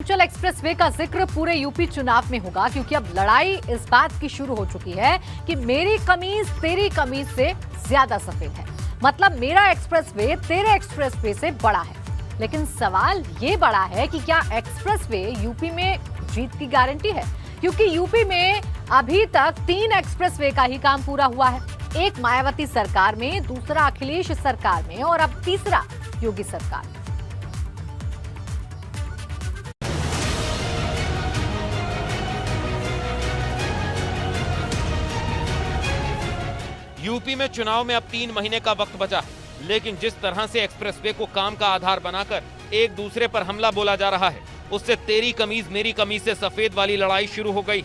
Purvanchal expressway का जिक्र पूरे यूपी चुनाव में होगा, क्योंकि अब लड़ाई इस बात की शुरू हो चुकी है कि मेरी कमीज तेरी कमीज से ज्यादा सफेद है। मतलब मेरा एक्सप्रेसवे तेरे एक्सप्रेसवे से बड़ा है। लेकिन सवाल ये बड़ा है कि क्या एक्सप्रेसवे यूपी में जीत की गारंटी है? क्योंकि यूपी में अभी तक 3 एक्सप्रेसवे का ही काम पूरा हुआ है। एक मायावती सरकार में, दूसरा अखिलेश सरकार में और अब तीसरा योगी सरकार में। यूपी में चुनाव में अब 3 महीने का वक्त बचा है, लेकिन जिस तरह से एक्सप्रेसवे को काम का आधार बनाकर एक दूसरे पर हमला बोला जा रहा है, उससे तेरी कमीज मेरी कमीज से सफेद वाली लड़ाई शुरू हो गई।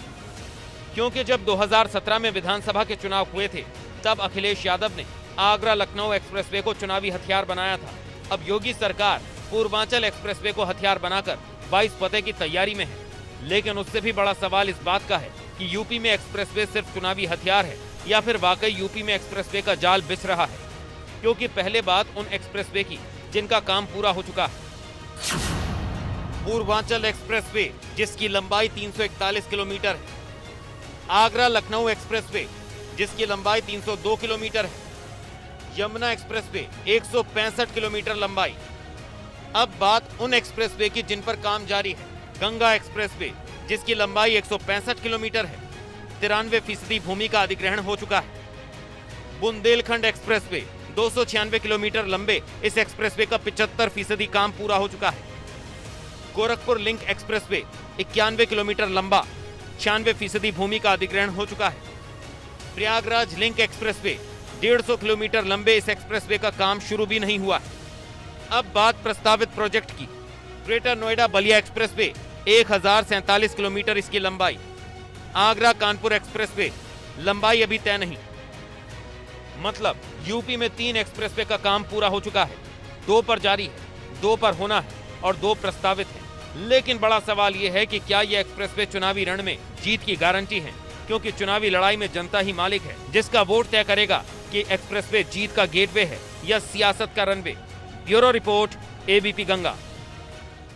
क्योंकि जब 2017 में विधानसभा के चुनाव हुए थे, तब अखिलेश यादव ने आगरा लखनऊ एक्सप्रेसवे को चुनावी हथियार बनाया था। अब योगी सरकार पूर्वांचल एक्सप्रेसवे को हथियार बनाकर 22 फतेह की तैयारी में है। लेकिन उससे भी बड़ा सवाल इस बात का है कि यूपी में एक्सप्रेसवे सिर्फ चुनावी हथियार है या फिर वाकई यूपी में एक्सप्रेसवे का जाल बिछ रहा है। क्योंकि पहले बात उन एक्सप्रेसवे की जिनका काम पूरा हो चुका है। पूर्वांचल एक्सप्रेसवे जिसकी लंबाई 341 किलोमीटर है, आगरा लखनऊ एक्सप्रेसवे जिसकी लंबाई 302 किलोमीटर है, यमुना एक्सप्रेसवे 165 किलोमीटर लंबाई। अब बात उन एक्सप्रेसवे की जिन पर काम जारी है। गंगा एक्सप्रेसवे जिसकी लंबाई 165 किलोमीटर है, 93% भूमि का अधिग्रहण हो चुका है। बुंदेलखंड एक्सप्रेसवे 296 किलोमीटर लंबे इस एक्सप्रेसवे का 75% काम पूरा हो चुका है। गोरखपुर लिंक एक्सप्रेसवे 91 किलोमीटर लंबा, 96% भूमि का अधिग्रहण हो चुका है। प्रयागराज लिंक एक्सप्रेसवे 150 किलोमीटर लंबे इस एक्सप्रेसवे का काम शुरू भी नहीं हुआ है। अब बात प्रस्तावित प्रोजेक्ट की। Greater Noida Ballia expressway 1047 kilometre इसकी लंबाई। आगरा कानपुर एक्सप्रेसवे लंबाई अभी तय नहीं। मतलब यूपी में 3 एक्सप्रेसवे का काम पूरा हो चुका है, 2 पर जारी है, 2 पर होना है और 2 प्रस्तावित हैं। लेकिन बड़ा सवाल यह है कि क्या ये एक्सप्रेसवे चुनावी रण में जीत की गारंटी है? क्योंकि चुनावी लड़ाई में जनता ही मालिक है, जिसका वोट तय करेगा कि एक्सप्रेसवे जीत का गेटवे है या सियासत का runway. Bureau report, ABP Ganga.